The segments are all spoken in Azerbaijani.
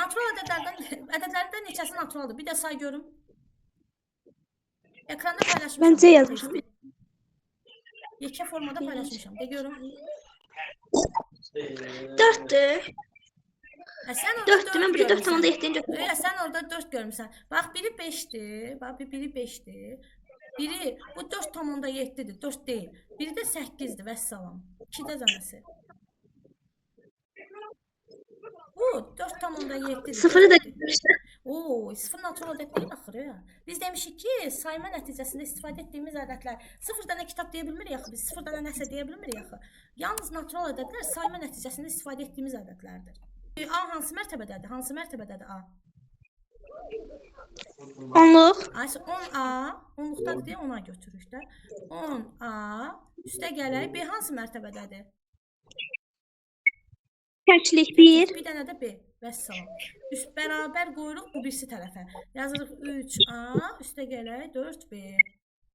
Natural ədədlərdən neçəsi naturaldır? Bir də say görüm. Ekranda paylaşmışam. Məncə yazmışam. Yekə formada paylaşmışam. De görüm. 4'dür. Sən orada 4'dür. Mən burada 4,7 götürdüm. Öyle, sən orada 4 görmüsən. Bax, biri 5'dir. Bax, biri 5'dir. Biri bu 4,7'dir. 4 deyil. Biri də 8'dir. Vəssalam. 2 də zənəsi. Bu 4,7'dir. Sıfırı da götürmüşlər. Oo, sıfır natural ədəd deyil axırı ya. Biz demişik ki, sayma nəticəsində istifadə etdiyimiz ədədlər sıfır dənə kitab deyə bilmirik axı, biz sıfır dənə nəsə deyə bilmirik axı. Yalnız natural ədədlər sayma nəticəsində istifadə etdiyimiz ədədlərdir. A hansı mərtəbədədir? Hansı mərtəbədədir A? Onluq. Aysə 10A, onluqdadır deyə ona götürürük də. 10A üstə gələk B hansı mərtəbədədir? Təklik 1. Bir dənə də B. Vəssalam. Üst bərabər qoyuruq bu birisi tərəfə. Yazırıq 3A, üstə gələk 4B.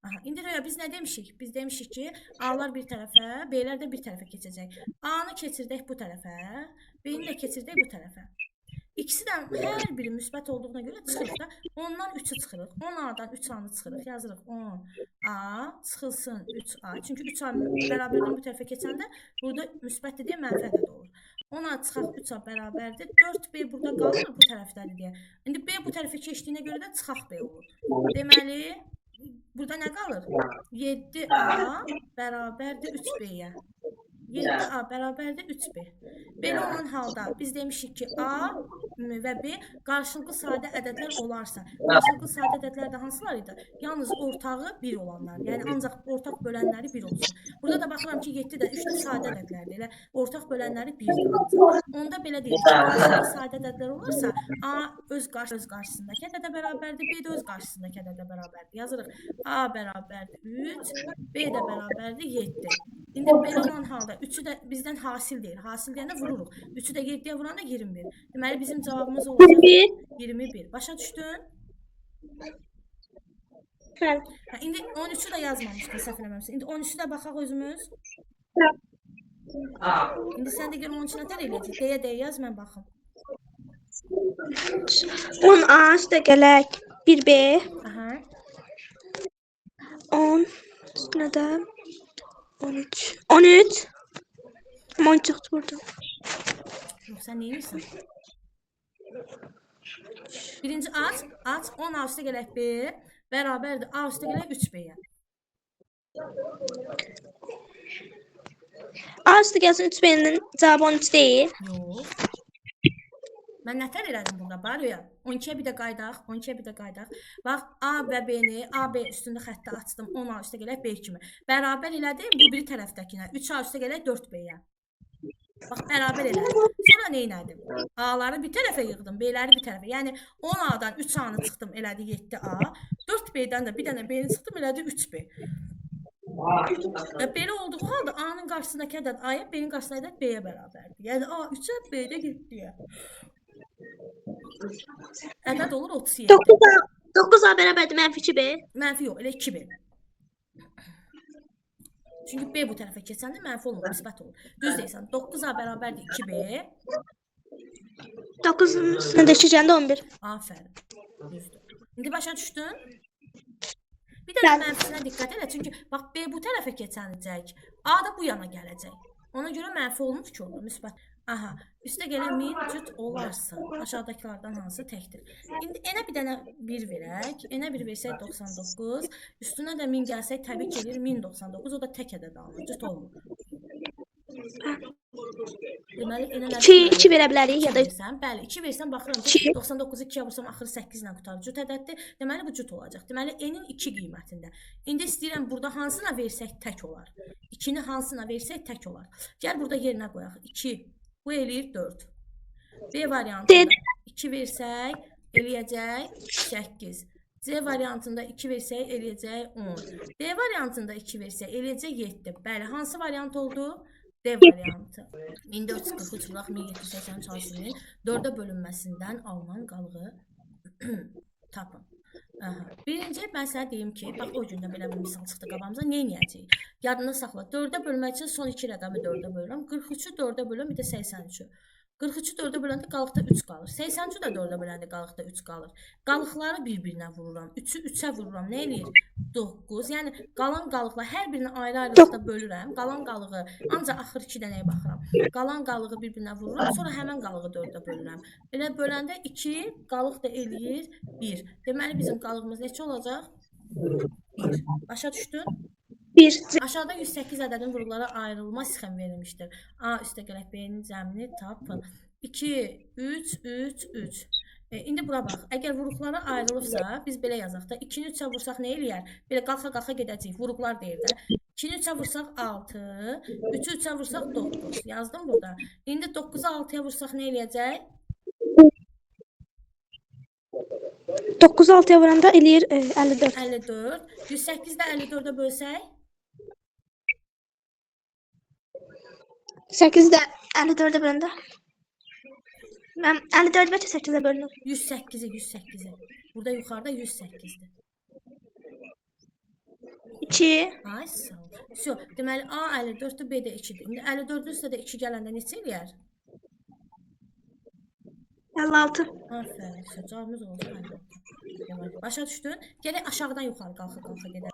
Aha, indi röya biz nə demişik? Biz demişik ki, A'lar bir tərəfə, B'lər də bir tərəfə keçəcək. A'nı keçirdək bu tərəfə, B'ni də keçirdək bu tərəfə. İkisidən hər biri müsbət olduğuna görə çıxırıq da. 10'dan 3'ü çıxırıq. 10A'dan 3A'nı çıxırıq. Yazırıq 10A çıxılsın 3A. Çünki 3A bərabərdən bu tərəfə keçəndə burada müsbətdir deyə mənfi ədəd olur. 10A çıxaq 3A bərabərdir. 4B burada qalır bu tərəfdədir deyə. İndi B bu tərəfə keçdiyinə görə də çıxaq B olur. Deməli, burada nə qalır? 7A bərabərdir 3B'yə. 7A bərabərdir 3B. Belə olan halda biz demişik ki, A və B qarşılıqlı sadə ədədlər olarsa, qarşılıqlı sadə ədədlər də hansılar idi? Yalnız ortağı 1 olanlar, yəni ancaq ortaq bölənləri 1 olsun. Burada da baxıram ki, 7 də 3 də sadə ədədlərdir, elə ortaq bölənləri 1-dir. Onda belə deyək ki, qarşılıqlı sadə ədədlər olarsa, A öz qarşısındakı ədədə bərabərdir, B də öz qarşısındakı ədədə bərabərdir. Yazırıq A bərabərdir 3, B də bərabərdir 7. İndi belə olan halda 3'ü də bizdən hasil deyil. Hasil deyəndə vururuq. 3'ü də 7'yə vuranda 21. Deməli bizim cavabımız olacaq 21. Başa düşdün? Bəli. İndi 13'ü də yazmamışdın səhv eləməmsə. İndi 13'ü də baxaq özümüz. İndi sən də görüm 13'ü nətər eləyəcək? Deyə yaz, mən baxım. 10A üstə gələk 1B. Aha. 10 üstünə də 13. 13. Aman çıxdı burada. Yox, sən neyirsən? Birinci aç. 10A üstə gələk B. Bərabərdir A üstə gələk 3B'yə. A üstə gəlsin 3B'nin cavabı 13 deyil. Yox. Mən nətər elədim burada? Barıya. 12'yə bir də qaydaq. 12'yə bir də qaydaq. Bax, A və B-ni, AB üstündə xəttə açdım. 10A üstə gələk B kimi. Bərabər elədim bu biri tərəfdəkinə. 3A üstə gələk 4B'yə. Bax, bərabər elədim. Sonra nə elədim? A'ları bir tərəfə yığdım, B'ləri bir tərəfə. Yəni 10A'dan 3A'nı çıxdım, elədi 7A. 4B'dən də bir dənə B'ni çıxdım, elədi 3B. Belə olduğu halda A'nın qarşısındakı ədəd A'ya, B'nin qarşısındakı ədəd B'yə bərabərdir. Yəni A 3'ə, B'də 7'yə. Ədəd olur 37. 9A bərabərdir mənfi 2B. Mənfi yox, elə 2B. Çünki B bu tərəfə keçəndə mənfi olmur, müsbət olur. Düz deyirsən, 9A bərabərdir 2B. 9'un üstünə də 2 gəndə 11. Afərin, düzdür. İndi başa düşdün? Bir də mənfisinə diqqət elə, çünki bax B bu tərəfə keçənəcək, A da bu yana gələcək. Ona görə mənfi olmur ki, olur, müsbət. Aha, üstə gələn 1000 cüt olarsa, aşağıdakılardan hansı təkdir? İndi enə bir dənə 1 verək, enə 1 versək 99, üstünə də 1000 gəlsək təbii ki, 1099, o da tək ədəd alınır, cüt olmur. Deməli, enə 2 verə bilərik ya da bəli, 2 versən baxıram ki, 99'u 2'yə vursam axırı 8 ilə qutarır. Cüt ədəddir. Deməli bu cüt olacaq. Deməli n-in 2 qiymətində. İndi istəyirəm burada hansına versək tək olar. 2-ni hansına versək tək olar. Gəl burada yerinə qoyaq. 2. Bu eləyir 4. B variantında 2 versək eləyəcək 8. C variantında 2 versək eləyəcək 10. D variantında 2 versək eləyəcək 7. Bəli, hansı variant oldu? D variantı. 1443 vuraq 1780 çalışının 4'ə bölünməsindən alınan qalığı tapın. Aha. Birinci mən sənə deyim ki, bax o gündə belə bir misal çıxdı qabağımıza, nə edəcəyik? Yadında saxla. 4'ə bölmək üçün son 2 rəqəmi 4'ə bölürəm. 43'ü 4'ə bölürəm, bir də 83'ü. 43-ü 4-ə böləndə qalıqda 3 qalır. 80-ci də 4-ə böləndə qalıqda 3 qalır. Qalıqları bir-birinə vururam. 3-ü 3-ə vururam. Nə eləyir? 9. Yəni qalan qalıqlar hər birini ayrı-ayrılıqda bölürəm. Qalan qalığı ancaq axır 2 dənəyə baxıram. Qalan qalığı bir-birinə vururam, sonra həmin qalığı 4-ə bölürəm. Elə böləndə 2, qalıq da eləyir 1. Deməli bizim qalığımız neçə olacaq? 1. Başa düşdün? 1. Aşağıda 108 ədədin vurgulara ayrılma sxemi verilmişdir. A üstə gələk B-nin cəmini tapın. 2, 3, 3, 3. İndi bura bax. Əgər vuruqlara ayrılıbsa, biz belə yazaq da 2-ni 3-ə vursaq nə eləyər? Belə qalxa-qalxa gedəcəyik. Vuruqlar deyir də. 2-ni 3-ə vursaq 6, 3-ü 3-ə vursaq 9. Yazdım burada. İndi 9-u 6-ya vursaq nə eləyəcək? 9 6-ya vuranda eləyir 54. 54. 108-də 54-ə bölsək? 8 də 54-ə böləndə. Mən 54 bəlkə 8-ə bölünür. 108-i, 108-i. Burada yuxarıda 108-dir. 2. Ay sağ ol. Всё, deməli A 54-dür, B də 2-dir. İndi 54-ün üstə də 2 gələndə neçə eləyər? 56. Aferin, cavabımız olacaq 56. Deməli, başa düşdün? Gələk aşağıdan yuxarı qalxa-qalxa gedək.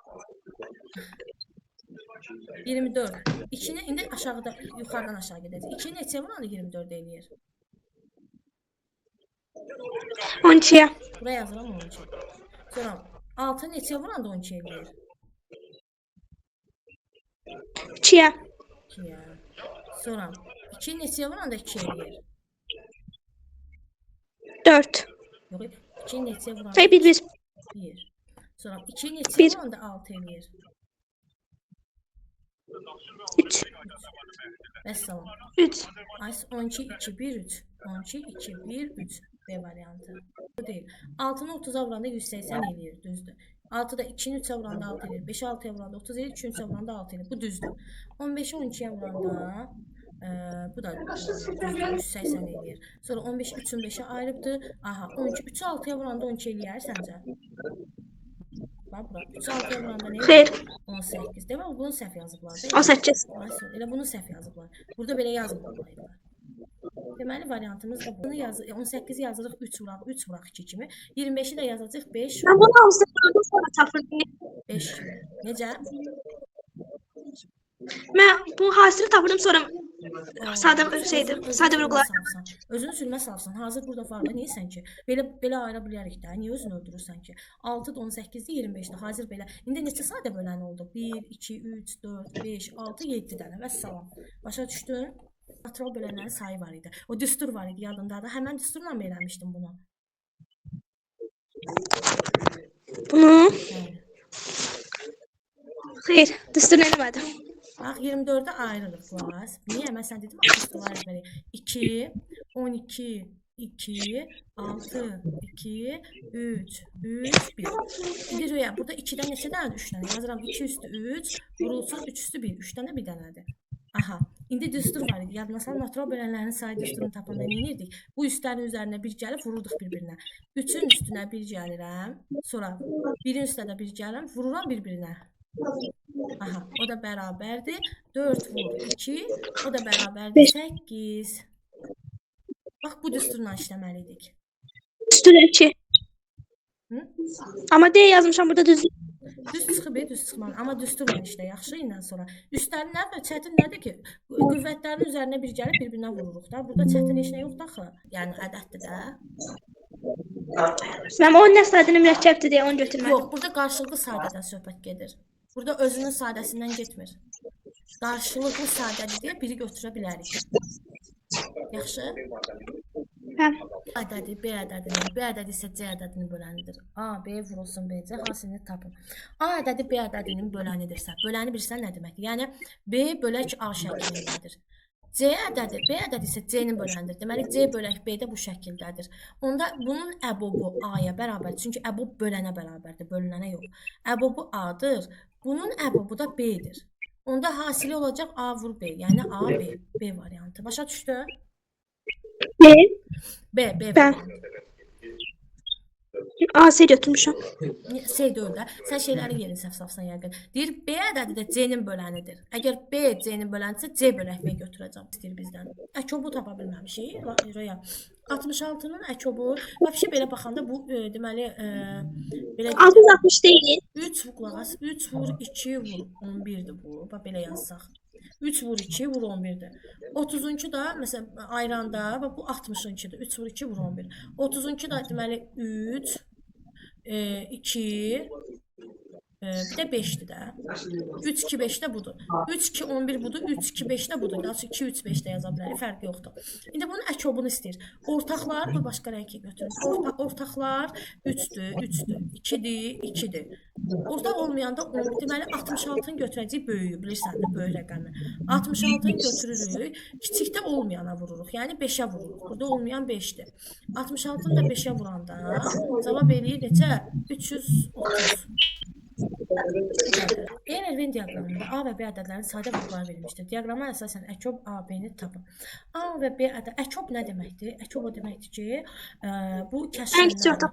24. 2-ni indi aşağıda yuxarıdan aşağı gedəcək. 2-ni neçəyə vuranda 24 eləyir? 12'ye. Buraya yazıram 12. Sonra 6 neçəyə vuranda 12 eləyir? 2'ye. 2-yə. Sonra 2 neçəyə vuranda 2 eləyir? 4. Yox, 2 neçəyə vuranda Hayır 1 1. 1. Sonra 2 neçəyə Bir. vuranda 6 eləyir? 3. Vəssalam. 3. Ay 12 2 1 3. 12 2 1 3. B variantı. Bu deyil. 6-nı 30-a vuranda 180 eləyir, düzdür. 6-da 2-ni 3-ə vuranda 6 eləyir. 5-i 6-ya vuranda 30 eləyir. 2-ni 3-ə vuranda 6 eləyir. Bu düzdür. 15-i 12-yə vuranda bu da düzdür. 180 eləyir. Sonra 15 3-ün 5-ə ayrıbdır. Aha, 12 3-ü 6-ya vuranda 12 eləyər səncə? Bax bura. 3-ü 6-ya vuranda nə eləyir? Xeyr. 18. Demək bunu səhv yazıblar. 18. Elə bunu səhv yazıblar. Burada belə yazmırlar. Deməli variantımız da bunu 18-i yazırıq 3 vuraq, 3 vuraq 2 kimi. 25-i də yazacağıq 5 Ben bunu alsaydım sonra tapırdım. 5 kimi. Necə? Ben bu hasili tapırdım sonra sadə şeydi, sadə vurgular. Özünü zülmə salsan. Hazır burada var da neysən ki? Belə ayıra bilərik də. Niyə özünü öldürürsən ki? 6 da 18-dir, 25-dir. Hazır belə. İndi neçə sadə bölən oldu? 1 2 3 4 5 6 7 dənə. Vəssalam. Başa düşdün? Natural bölənlərin sayı var idi. O düstur var idi yadındadır. Həmən düsturla mı eləmişdim bunu? Bunu Bəli. xeyr, düstur eləmədim. Bax 24-də ayrılıq class. Niyə? Mən sən dedim düsturlar əzbəri. 2 12 2 6 2 3 3 1. İndi röya burada 2-dən neçə dənədir? 3 dənə. Yazıram 2 üstü 3, vurulsun 3 üstü 1. 3 dənə bir dənədir. Aha. İndi düstur var idi. Yadına sal, natural bölənlərin sayı düsturunu tapanda nə edirdik? Bu üstlərin üzərinə bir gəlib vururduq bir-birinə. 3-ün üstünə bir gəlirəm. Sonra 1-in üstünə də bir gəlirəm, vururam bir-birinə. Aha, o da bərabərdir. 4 vur 2, o da bərabərdir 8. Bax bu düsturla işləməliydik. Düstur 2. Hı? Amma D yazmışam burada düz. Düz çıxıb, düz çıxmalı. Amma düstur var işlə, yaxşı indən sonra. Üstlərin nə çətin nədir ki? Qüvvətlərin üzərinə bir gəlib bir-birinə vururuq da. Burada çətin heç nə yoxdur axı. Yəni ədəddir də. Mən o nəsədini mürəkkəbdir deyə onu götürmədim. Yox, burada qarşılıqlı sadədən söhbət gedir. Burada özünün sadəsindən getmir. Qarşılıqlı sadədir deyə biri götürə bilərik. Yaxşı? Hə. A ədədi B ədədinin, B ədədi isə C ədədinin bölənidir. A, B vurulsun B, C hasilini tapın. A ədədi B ədədinin bölənidirsə, böləni bilirsən nə deməkdir? Yəni B bölək A şəklindədir. C ədədi, B ədədi isə C-nin bölənidir. Deməli C bölək B də bu şəkildədir. Onda bunun əbobu A-ya bərabərdir. Çünki əbob bölənə bərabərdir, bölünənə yox. Əbobu A-dır. Bunun əbobu da B-dir. Onda hasili olacaq A vur B, yəni A, B, B variantı. Başa düşdü? B. B Ben. variantı. AC götürmüşəm. Şey deyil də, sən şeyləri yerin səhv-səhvsən yəqin. Deyir, B ədədi də C-nin bölənidir. Əgər B C-nin bölənidirsə, C bölək B götürəcəm istəyir bizdən. Əkobu tapa bilməmişik. Röya. 66-nın əkobu, vəbşi belə baxanda bu deməli belə 660 deyil. 3 qulaq as, 3 vur 2 vur 11-dir bu. Bax belə yazsaq. 3 vur 2 vur 11-dir. 30-uncu da məsələn ayranda, bax bu 60-ıncıdır. 3 vur 2 vur 11. 30-uncu da deməli 3 2 bir də 5-dir də. 3 2 5 də budur. 3 2 11 budur. 3 2 5 də budur. Yəni 2 3 5 də yaza bilərik. Fərqi yoxdur. İndi bunun əkobunu istəyir. Ortaqlar bu başqa rəngi götürün. Ortaqlar 3-dür, 3-dür. 2-dir, 2-dir. Ortaq olmayanda deməli 66-nı götürəcəyik böyüyü, bilirsən də böyük rəqəmi. 66-nı götürürük, kiçikdə olmayana vururuq. Yəni 5-ə vururuq. Burada olmayan 5-dir. 66-nı da 5-ə vuranda cavab eləyir necə? 330. Eğer Venn diaqramında A və B ədədlərinin sadə vurğuları verilmişdir. Diaqrama əsasən əkob A, B-ni tapın. A və B ədəd. Əkob nə deməkdir? Əkob o deməkdir ki, bu kəsrlər.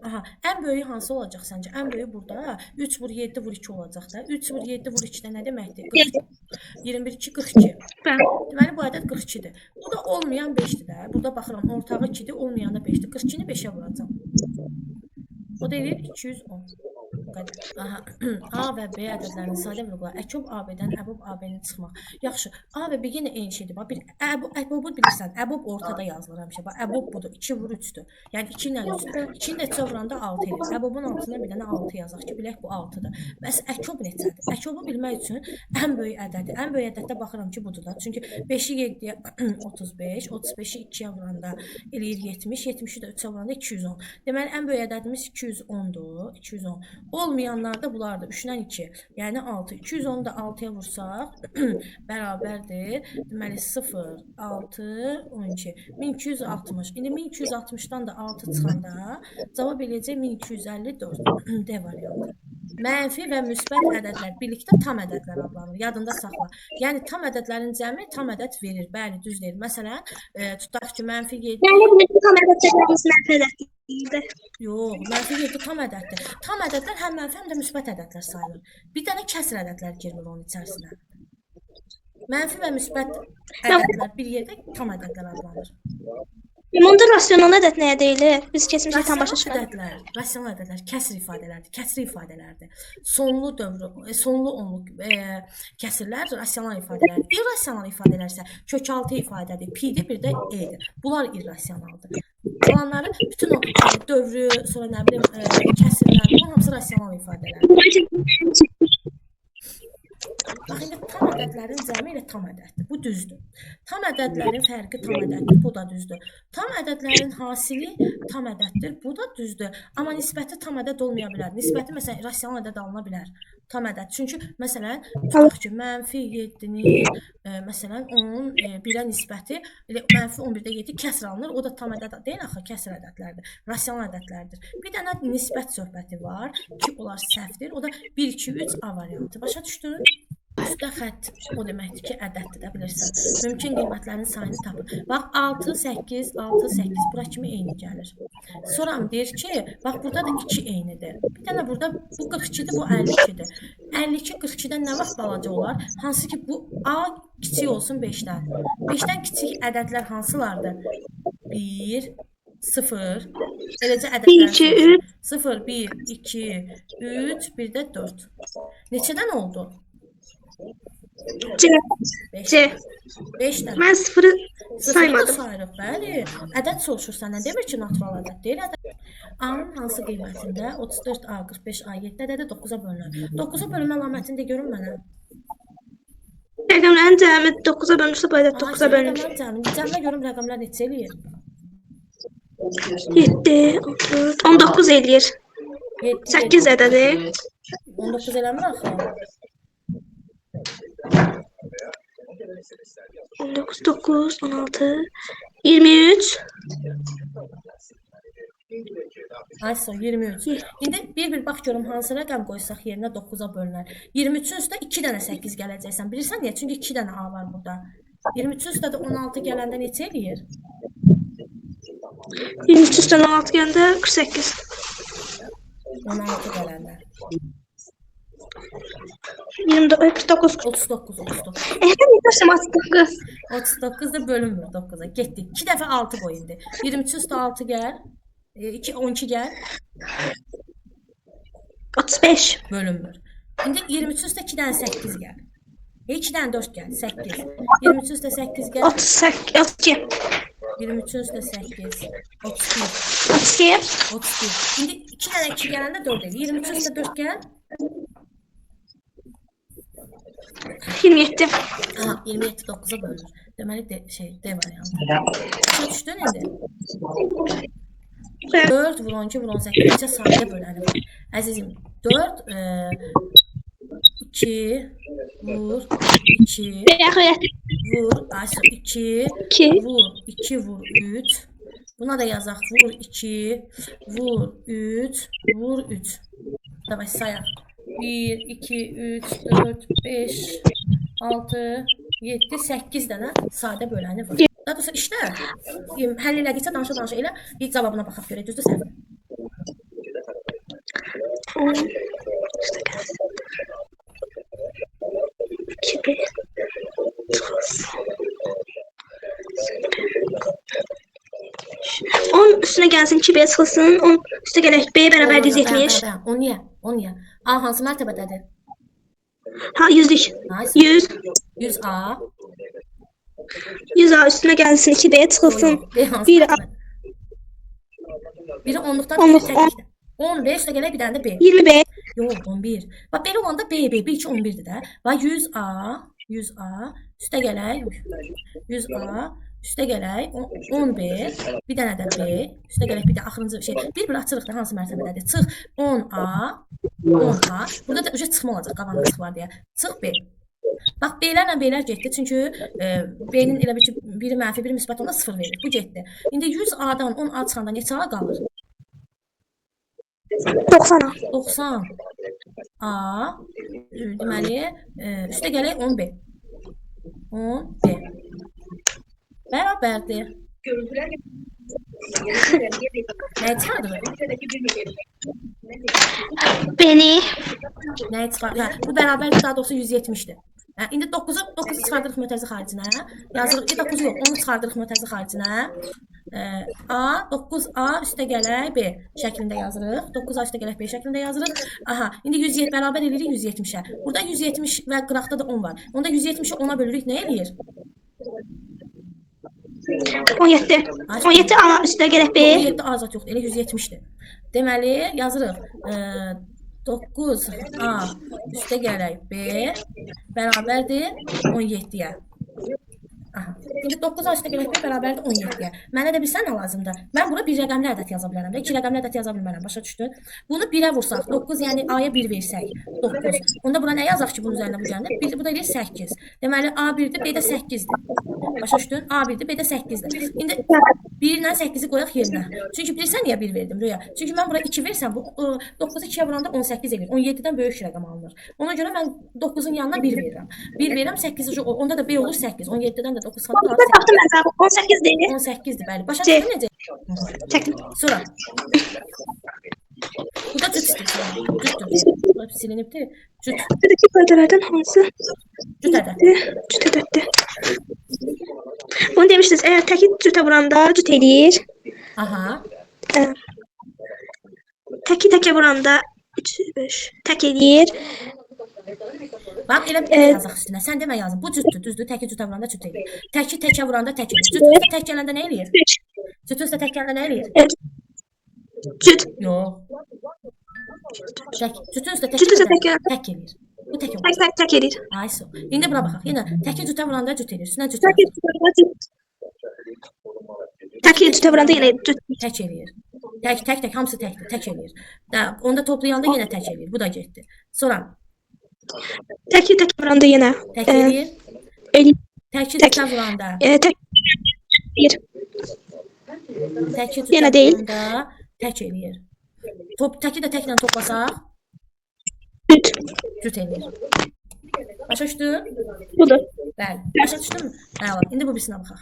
Aha, ən böyüyü hansı olacaq səncə? Ən böyüyü burada 3 vur 7 vur 2 olacaq da. 3 vur 7 vur 2 də nə deməkdir? 21 2 42. Deməli bu ədəd 42-dir. Bu da olmayan 5-dir də. Burada baxıram ortağı 2-dir, olmayan da 5-dir. 42-ni 5-ə vuracağam. O da edir 210. Aha. A və B ədədlərinin sadə vurğuları. Əkob AB-dən əbob AB-ni çıxmaq. Yaxşı. A və B yenə eyni şeydir. Bax bir əbobu bilirsən. Əbob ortada yazılır həmişə. Bax əbob budur. 2 vur 3-dür. Yəni 2 ilə 3-dür. 2-ni də neçə vuranda 6 edir. Əbobun altına bir dənə 6 yazaq ki, bilək bu 6-dır. Bəs əkob neçədir? Əkobu bilmək üçün ən böyük ədədi. Ən böyük ədəddə baxıram ki, budur da. Çünki 5-i 7-yə 35, 35-i 2-yə vuranda eləyir 70, 70-i də 3-ə vuranda 210. Deməli ən böyük ədədimiz 210-dur. 210. Olmayanlarda bunlardır. 3-dən 2. Yəni 6. 210-u da 6-ya vursaq bərabərdir. Deməli 0, 6, 12. 1260. İndi 1260-dan da 6 çıxanda cavab eləyəcək 1254. D variantı. Mənfi və müsbət ədədlər birlikdə tam ədədlər adlanır. Yadında saxla. Yəni tam ədədlərin cəmi tam ədəd verir. Bəli, düz deyir. Məsələn, tutaq ki, mənfi 7. Yəni bu tam ədədlərimiz mənfi ədəddir. Yox, mənfi 7 tam ədəddir. Tam ədədlər həm mənfi, həm də müsbət ədədlər sayılır. Bir dənə kəsr ədədlər girmir onun içərisinə. Mənfi və müsbət ədədlər bir yerdə tam ədədlər adlanır. Onda rasional ədəd nəyə deyilir? Biz keçmişdə tam başa çıxardıq. Rasional ədədlər kəsr ifadələrdir, kəsri ifadələrdir. Sonlu dövrü, sonlu onluq kəsrlər rasional ifadələrdir. İrrasional ifadələr isə kökaltı ifadədir, pi-dir, bir də e-dir. Bunlar irrasionaldır. Qalanları bütün o dövrü, sonra nə bilim kəsrlər, bunlar hamısı rasional ifadələrdir. Bax, indi tam ədədlərin cəmi ilə tam ədəddir. Bu düzdür. Tam ədədlərin fərqi tam ədəddir. Bu da düzdür. Tam ədədlərin hasili tam ədəddir. Bu da düzdür. Amma nisbəti tam ədəd olmaya bilər. Nisbəti məsələn rasional ədəd alına bilər. Tam ədəd. Çünki məsələn tutaq ki, mənfi 7-nin məsələn onun 1-ə nisbəti mənfi 11-də 7 kəsr alınır. O da tam ədəd deyil axı, kəsr ədədlərdir. Rasional ədədlərdir. Bir dənə nisbət söhbəti var ki, onlar səhvdir. O da 1 2 3 A variantı. Başa düşdün? Üstə xətt o deməkdir ki, ədəddir də bilirsən. Mümkün qiymətlərin sayını tapın. Bax 6 8 6 8 bura kimi eyni gəlir. Sonra deyir ki, bax burada da 2 eynidir. Bir dənə burada bu 42-dir, bu 52-dir. 52 42-dən nə vaxt balaca olar? Hansı ki bu A kiçik olsun 5-dən. 5-dən kiçik ədədlər hansılardır? 1 0 eləcə ədədlər 0 1 2 3 bir də 4. Neçədən oldu? C. 5'dən. Mən sıfırı saymadım. Sayırıq, bəli. Ədəd soruşur səndən. Demir ki, natural ədəd deyil. A-nın hansı qiymətində 34A, 45A, 7 ədədi 9-a bölünür. 9-a bölünmə əlamətini də görün mənə. Rəqəmlərin cəmi 9-a bölünürsə, bu ədəd 9-a bölünür. Cəmlə görüm rəqəmlər neçə eləyir? 7, 19 eləyir. 8 ədədi. 19 eləmir axı. 19, 9, 16, 23. Ay son 23. İndi bir bax görüm hansı rəqəm qoysaq yerinə 9-a bölünər. 23-ün üstə 2 dənə 8 gələcəksən. Bilirsən niyə? Çünki 2 dənə A var burada. 23-ün üstə də 16 gələndə neçə eləyir? 23 üstə 16 gələndə 48. 16 gələndə. 49. 39, 39. Efendim başım 39. 39 da bölünmür 9'a. Getdik. 2 dəfə 6 qoy indi. 23 üstə 6 gəl. 12 gəl. 35. Bölünmür. İndi 23 üstə 2-dən 8 gəl. 2-dən 4 gəl. 8. 23 üstə 8 gəl. 38. 32. 23 üstə 8. 31. 32. 31. İndi 2-dən 2 gələndə 4 edir. 23 üstə 4 gəl. 27. Aha, 27 9'a bölünür. Deməli D variantı. Başa düşdün indi? 4 vur 12 vur 18 necə sadə böləni var. Əzizim 4 2 vur 2 vur 2 2. vur 2 vur 3. Buna da yazaq vur 2 vur 3 vur 3. Davay sayaq. 1 2 3 4 5 6 7 8 dənə sadə böləni var. Daha doğrusu işlə həll elədikcə danışa elə bir cavabına baxaq görək düzdür səhv. On üstüne gelsin 2B çıxılsın. 10 üstə gələk B bərabər 170. O niyə? O niyə? A hansı mərtəbədədir? Ha 100'lük. Nice. 100. 100A. 100A üstüne gelsin 2B çıxılsın. B hansı 1A. mərtəbədə? Biri 10'lukdan Onluq, biri təklikdə. 10 üstə gələk bir dənə də B. 20B. Yox 11. Bax belə olanda B 2 11'dir də. Bax 100A üstə gələk 100A üstə gələk 10B bir dənə də B üstə gələk bir də axırıncı şey bir açırıq da hansı mərtəbədədir? Çıx 10A burada da ücret çıxma olacaq qabağında çıx var deyə. Çıx B. Bax B'lərlə B'lər getdi çünki B'nin elə bir ki biri mənfi biri müsbət onda 0 verir. Bu getdi. İndi 100A'dan 10A çıxanda neçə A qalır? 90A. 90 A deməli üstə gələk 10B. 10B bərabərdir. Nəyi çıxardırıq? Beni. Nəyi çıxardırıq? Bu bərabərdir daha doğrusu 170'dir. İndi 9'u çıxardırıq mötərizə xaricinə. Yazırıq 9 yox 10'u çıxardırıq mötərizə xaricinə. A 9A üstə gələk B şəklində yazırıq. 9A üstə gələk B şəklində yazırıq. Aha, indi 170 bərabər edirik 170'ə. Burada 170 və qıraqda da 10 var. Onda 170'i 10'a bölürük nə eləyir? 17. 17 A üstə gələk B. 17 azad yoxdur. Elə 170'dir. Deməli yazırıq 9A üstə gələk B bərabərdir 17'yə. Aha. İndi 9A üstə gələk B bərabərdir 17'yə. Mənə də bilsən nə lazımdır? Mən bura bir rəqəmli ədəd yaza bilərəm də, 2 rəqəmli ədəd yaza bilmərəm. Başa düşdün? Bunu 1'ə vursaq, 9 yəni A-ya 1 versək, 9. Onda bura nə yazaq ki, bunun üzərinə bu gəlir? Bu da eləyir 8. Deməli A1-dir, B də 8'dir. Başa düşdün? A1'dir, B də 8'dir. İndi 1 ilə 8'i qoyaq yerinə. Çünki bilirsən niyə 1 verdim Rüya? Çünki mən bura 2 versəm, bu 9'u 2'yə vuranda 18 edir. 17'dən böyük rəqəm alınır. Ona görə mən 9'un yanına 1 verirəm. 1 verirəm 8'i onda da B olur 8. 17'dən də 9 çıxanda Burada tapdım ben zaten. 18 değil. 18'dir bəli. Başa düşdün necə? Çektim. Sonra. Bu da cüt istəyir. Cütdür. Silinibdir. Cüt. Buradaki bölgelerden hansı? Cüt ədəd. Cüt ədəddir. Bunu demiştiniz. Eğer teki cüte vuranda cüt eləyir. Aha. Teki vuranda 3, 5 tek eləyir. Bax elə bir yazaq üstünə. Sən demə yazın. Bu cütdür, düzdür. Təki cütə vuranda cüt eləyir. Təki təkə vuranda tək eləyir. Cüt üstə tək gələndə nə eləyir? Cüt üstə tək gələndə nə eləyir? Cüt. Yox. Cütün üstə Cüt üstə tək gələndə tək eləyir. Bu tək olur. tek eləyir. Ayso. İndi bura baxaq. Yenə təki cütə vuranda cüt eləyir. Üstünə cüt. Teki cüte vuranda cüt. Teki cüte vuranda yine cüt. Tək eləyir. Tək hamısı təkdir. Tək eləyir. Onda toplayanda yenə tək eləyir. Bu da getdi. Sonra Teki vuranda yine. tək eləyir. Eləyir. Təki cütə vuranda. Tek eləyir. Təki Yenə cütə deyil. vuranda tək eləyir. Təki də təklə toplasaq Cüt. cüt eləyir. Başa düşdün? Budur. Bəli. Başa düşdün mü? Bəli. İndi bu birisinə baxaq.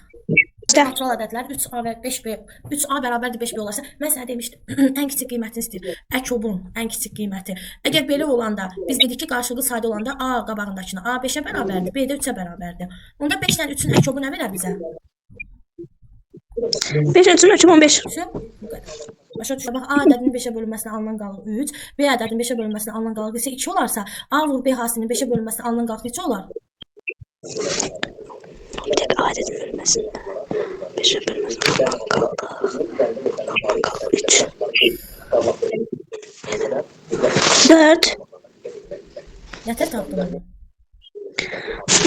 3-də. natural ədədlər 3A və 5B, 3A bərabərdir 5B olarsa, mən sənə demişdim, ən kiçik qiymətini istəyir. Əkobun ən kiçik qiyməti. Əgər belə olanda, biz dedik ki, qarşılıqlı sayda olanda A qabağındakına A 5-ə bərabərdir, B də 3-ə bərabərdir. Onda 5 ilə 3-ün əkobu nə verər bizə? 5 üçün ölçüm 15. Bu qədər. Başa düşürəm. Bax, A ədədinin 5-ə bölünməsinə alınan qalıq 3, B ədədinin 5-ə bölünməsinə alınan qalıq isə 2 olarsa, A vur B hasilinin 5-ə bölünməsinə alınan qalıq neçə olar? Bir tek adetin bölünməsində 5'e bölünməsində alınan qalıq 3. 4. Nətər tapdın onu?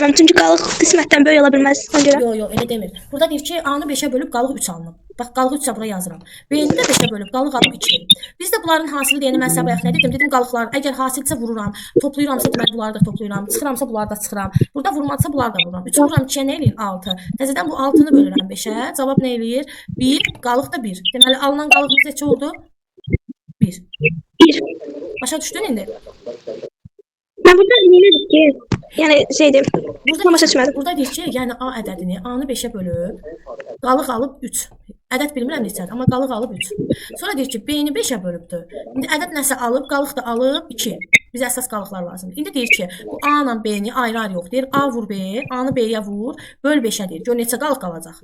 Mən çünki qalıq qismətdən böyük ola bilməz. Ona görə. Yo, elə demir. Burada deyir ki, A-nı 5-ə bölüb qalıq 3 alınıb. Bax, qalıq 3-ə bura yazıram. B-ni də 5-ə bölüb qalıq alıb 2. Biz də bunların hasili deyəni mən sizə bayaq nə dedim? Dedim qalıqlar, əgər hasilsə vururam, toplayıramsa demək bunları da toplayıram, çıxıramsa bunları da çıxıram. Burada vurmadsa bunları da vururam. 3 vururam 2-yə nə eləyir? 6. Təzədən bu 6-nı bölürəm 5-ə. Cavab nə eləyir? 1, qalıq da 1. Deməli, alınan qalığımız neçə oldu? 1. 1. Başa düşdün indi? Mən burada elədim ki, yəni şeydir. Burada deyir ki, yəni A ədədini A-nı 5-ə bölüb, qalıq alıb 3. Ədəd bilmirəm neçədir, amma qalıq alıb 3. Sonra deyir ki, B-ni 5-ə bölübdür. İndi ədəd nəsə alıb, qalıq da alıb 2. Bizə əsas qalıqlar lazımdır. İndi deyir ki, bu A ilə B-ni ayrı-ayrı yox. Deyir A vur B, A-nı B-yə vur, böl 5-ə deyir. Gör neçə qalıq qalacaq.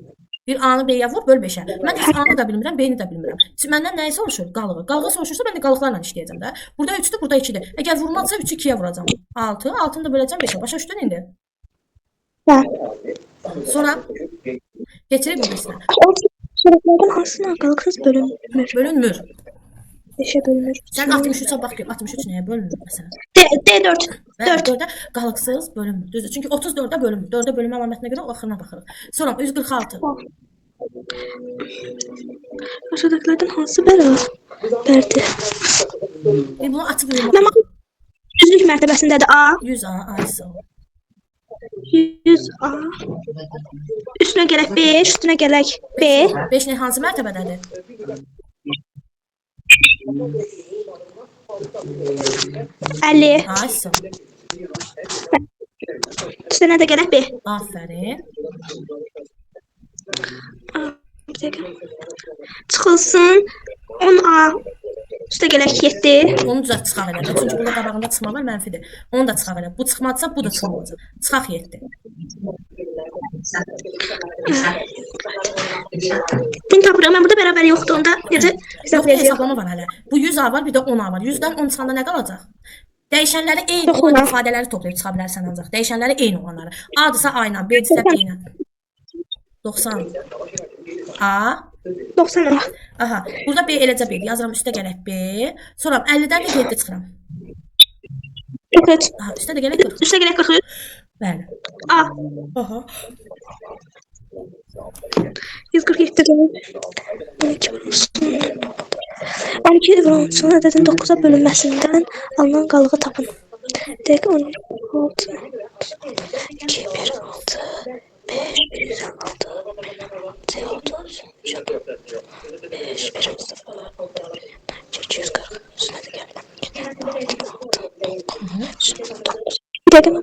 Bir A-nı B-yə vur, böl 5-ə. Mən heç A-nı da bilmirəm, B-ni də bilmirəm. Məndən nəyi soruşur? Qalığı. Qalığı soruşursa mən də qalıqlarla işləyəcəm də. Burada 3-dür, burada 2-dir. Əgər vurmazsa 3-ü 2-yə vuracam. 6, 6-nı da böləcəm 5-ə. Başa düşdün indi? Hə. Sonra keçirik bilgisinə. Şərəflərdən hansına qalıqsız bölünmür? Bölünmür. 5'e bölünür. Sən 63-ə bax gör. 63 nəyə bölünür məsələn? D4. 4-də qalıqsız bölünmür. Düzdür. Çünki 34-də bölünmür. 4-də bölünmə əlamətinə görə o axırına baxırıq. Sonra 146. Aşağıdakilərdən hansı bərabərdir? Bunu açıb yürümək. Mən düzlük mərtəbəsindədir A. 100A, ayısı. 100A. Üstünə gələk 5, üstünə gələk B. 5 nə hansı mərtəbədədir? 50. Ayısı. Üstünə də gələk B. Aferin. Bir dəqiqə. Çıxılsın 10A. Üstə gələk 7. Onu düzəlt çıxaq elə. Çünki burada qabağında çıxma var, mənfidir. Onu da çıxaq elə. Bu çıxmadsa bu da çıxmayacaq. Çıxaq 7. Bunu tapıram. Mən burada bərabər yoxdur. Onda necə hesablayacağam? Hesablama var hələ. Bu 100A var, bir də 10A var. 100-dən 10 çıxanda nə qalacaq? Dəyişənləri eyni olan ifadələri toplayıb çıxa bilərsən ancaq. Dəyişənləri eyni olanları. A-dırsa A ilə, B-dirsə B ilə. 90. A. 90 A. Aha. Burada B eləcə B. Yazıram üstə gələk B. Sonra 50-dən də 7 çıxıram. 43. Aha, üstə də gələk 40. Üstə gələk 43. Bəli. A. Aha. 147 gələk. 12 vurulsun. 12 vurulsun. Ədədin 9-a bölünməsindən alınan qalığı tapın. Dəqiq 16. 2, 1, 6. 5, 1, 56. 30. 5, 1, 0. 240. Üstünə də gələk. Bir dəqiqə.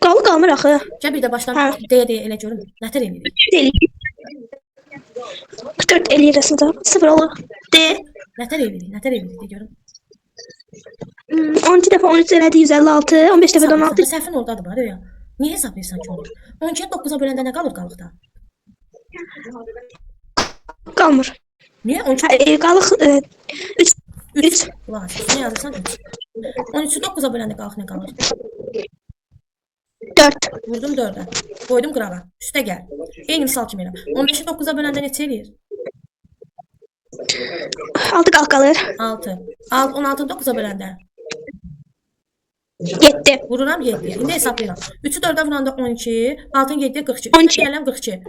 Qalıq qalmır axı. Gəl bir də başdan deyə elə görüm. Nətər eləyirik? 44 eləyir əslində. 0 olur. D. Nətər eləyirik deyə görüm. 12 dəfə 13 elədi 156. 15 dəfə 16. Səhvin oradadır var ya. Niyə hesablayırsan ki onu? 12-yə 9-a böləndə nə qalır qalıqda? Qalmır. Niyə? 12 Qalıq 3. Ulan, nə yazırsan 3. 13-ü 9-a böləndə qalıq nə qalır? 4. Vurdum 4-ə. Qoydum qırağa. Üstə gəl. Eyni misal kimi elə. 15-i 9-a böləndə neçə eləyir? 6 qalıq qalır. 6. 16-ı 9-a böləndə? 7. Vururam 7. İndi hesablayıram. 3-ü 4-ə vuranda 12, 6-ın 7-yə 42. 12. Gələm 42.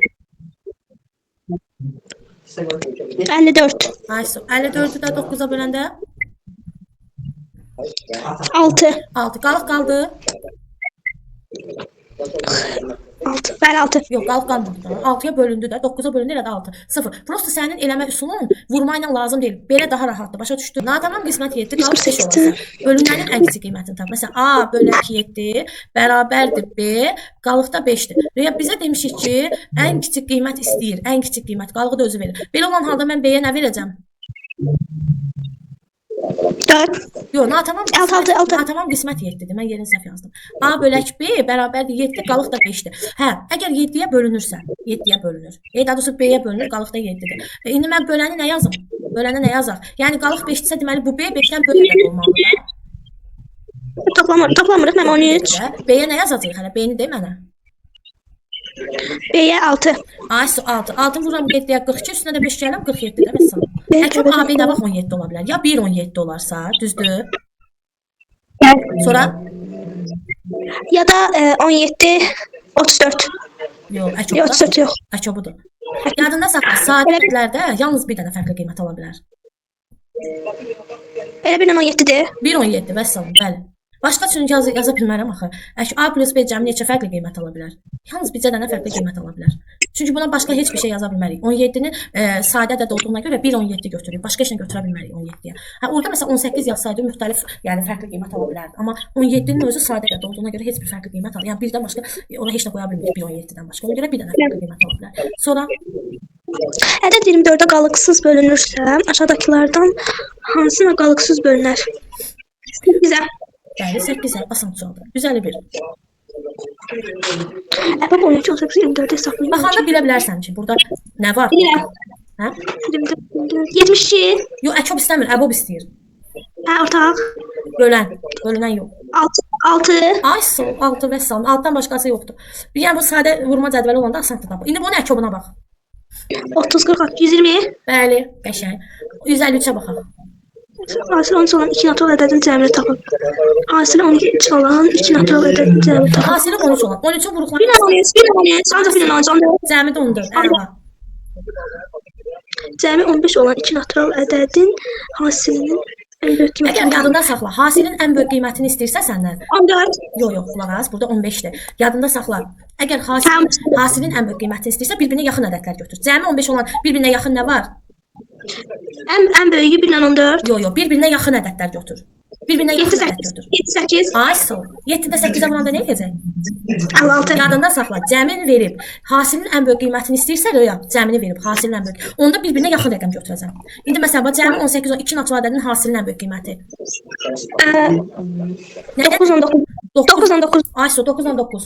54. Aysu. 54-ü də 9-a böləndə? 6. 6. Qalıq qaldı. 6. 6. Bəli 6. Yox, qalıb qalmadı da. 6-ya bölündü də, 9-a bölündü elə də 6. 0. Prosta sənin eləmə üsulun vurma ilə lazım deyil. Belə daha rahatdır. Başa düşdün? Natamam qismət 7 qalıb 5 olacaq. Bölünmənin ən kiçik qiymətini tap. Məsələn, A bölək 7 bərabərdir B, qalıqda 5-dir. Və bizə demişik ki, ən kiçik qiymət istəyir. Ən kiçik qiymət qalığı da özü verir. Belə olan halda mən B-yə nə verəcəm? 4. Yox, natamam Altı. natamam qismət 7-dir. Mən yerini səhv yazdım. A bölək B bərabərdir 7, qalıq da 5-dir. Hə, əgər 7-yə bölünürsə, 7-yə bölünür. Daha doğrusu B-yə bölünür, qalıq da 7-dir. İndi mən böləni nə yazım? Böləni nə yazaq? Yəni qalıq 5-dirsə deməli bu B 5-dən böyük ədəd olmalıdır. Toplamırıq mən 13. B-yə nə yazacağıq hələ? B-ni de mənə. B-yə 6. Ay, 6. 6 vururam 7-yə 42, üstünə də 5 gələm 47-dir. Məsələn. Əkəb A, B nə vaxt 17 ola bilər? Ya 1 17 olarsa, düzdür? Sonra? Ya da 17 34. Yox, əkəb. Yox, 34 yox. Əkəb budur. Yadında saxla, sadə ədədlərdə yalnız bir dənə fərqli qiymət ola bilər. Elə bir 17-dir. 1 17, vəssalam, bəli. Başqa üçün yaza bilmərəm axı. A plus B cəmi neçə fərqli qiymət ala bilər? Yalnız bircə dənə fərqli qiymət ala bilər. Çünki buna başqa heç bir şey yaza bilmərik. 17-nin sadə ədəd olduğuna görə 1 17 götürürük. Başqa heç nə götürə bilmərik 17-yə. Hə, orada məsələn 18 yazsaydı müxtəlif, yəni fərqli qiymət ala bilərdi. Amma 17-nin özü sadə ədəd olduğuna görə heç bir fərqli qiymət ala. Yəni birdən başqa ona heç nə qoya bilmirik 1 17-dən başqa. Ona görə bir dənə fərqli qiymət ala bilər. Sonra Ədəd 24-ə qalıqsız bölünürsə, aşağıdakılardan hansına qalıqsız bölünər? 8-ə. bəli 8-ə asan sualdır. 151. Əbab 12 18 24 hesablayın. Baxanda bilə bilərsən ki, burada nə var? Bilirəm. Hə? 72. Yox, əkob istəmir, əbob istəyir. Hə, ortaq. Bölünən yox. 6. Ay, 6 və salam. 6-dan başqası yoxdur. Yəni bu sadə vurma cədvəli olanda asandır tapı. İndi bunun əkobuna bax. 30 46 120. Bəli, qəşəng. 153-ə baxaq. Hasil 13 olan 2 natural ədədin cəmini tapın. Hasil 12 olan 2 natural ədədin cəmini tapın. Hasili 13 olan. 13-ü vuruqlar. 1 ancaq 1 14. Cəmi də 14. Əla. Cəmi 15 olan 2 natural ədədin hasilinin ən böyük Əgər qiymətini yadında saxla, hasilin ən böyük qiymətini istəyirsə səndən. 14. Yox, qulaq as, burada 15-dir. Yadında saxla. Əgər hasilin ən böyük qiymətini istəyirsə, bir-birinə yaxın ədədlər götür. Cəmi 15 olan bir-birinə yaxın nə var? Ən böyüyü 1 ilə 14. Yox, bir-birinə yaxın ədədlər götür. Bir-birinə yaxın ədəd götür. 7 8. Ay, sol. 7-də 8-ə vuranda nə edəcək? 56. Yadında saxla. Cəmin verib, hasilin ən böyük qiymətini istəyirsə, yox, cəmini verib, hasilin ən böyük. Onda bir-birinə yaxın rəqəm götürəcəm. İndi məsələn, bax cəmi 18 o 2 natural ədədin hasilinin ən böyük qiyməti. 9 19. 9 19. Ay, sol 9 9.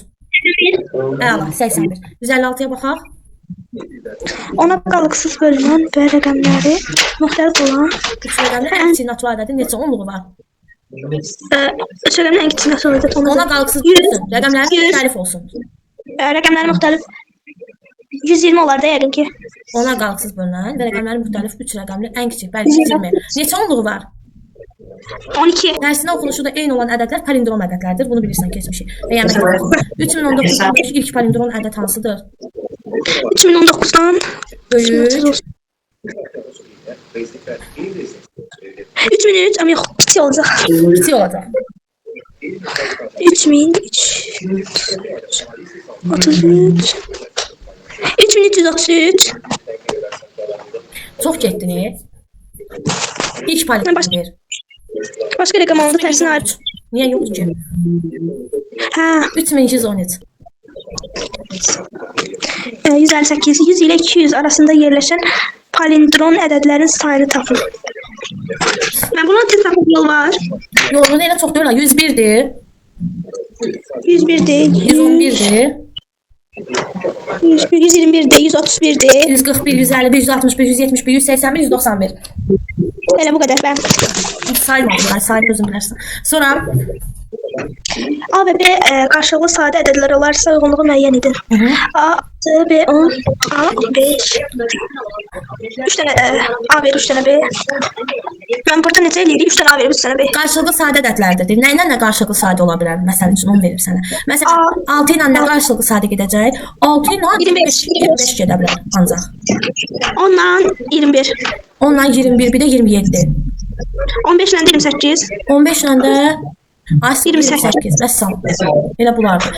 Əla, 81. 156-ya baxaq. Ona qalıqsız bölünən və rəqəmləri müxtəlif olan 3 rəqəmli ən kiçik natural ədədin neçə onluğu var? 3 rəqəmli ən kiçik natural ədəd Ona qalıqsız bölünsün. Rəqəmləri müxtəlif olsun. Rəqəmləri müxtəlif 120 olar da yəqin ki. Ona qalıqsız bölünən və rəqəmləri müxtəlif 3 rəqəmli ən kiçik, bəli 120. Neçə onluğu var? 12. Dərsinə oxunuşu da eyni olan ədədlər palindrom ədədlərdir. Bunu bilirsən keçmişi. Və yəni 3019-dan ilk palindrom ədəd hansıdır? 3019-dan Böyük. 3003 amma yox, kiçik olacaq. Kiçik olacaq. 3333 3333 Çox getdin. İlk palindrom ver. Başqa rəqəm olanda tərsinə ayrı. Niyə yoxdur ki? Hə, 3213. 158 100 ilə 200 arasında yerləşən palindrom ədədlərin sayını tapın. Mən bunun tez tapım yolu var. Yolunu elə çox deyirlər. 101-dir. 101'dir. 111-dir. 121'dir. 131'dir. 141, 151, 161, 171, 181, 191. Elə bu qədər. Ben Saymadım. Sayını özün bilərsən. Sonra A ve B karşılıklı sade ədədlər olarsa uyğunluğu müəyyən edin. A 6, B 10, A 5. 3 tane A verir, 3 tane B. Ben burada necə eləyirik? 3 tane A verir, 3 tane B. qarşılıqlı sadə ədədlərdir. Nə ilə nə qarşılıqlı sadə ola bilər? Məsələn üçün onu verir sənə. Məsələn 6 ilə nə qarşılıqlı sadə gedəcək? 6 ilə 25 gedə bilər ancaq. 10 ilə 21. 10 ilə 21, bir də 27. 15 ilə 28. 15 ilə də 28. Vəssalam. Elə bulardır.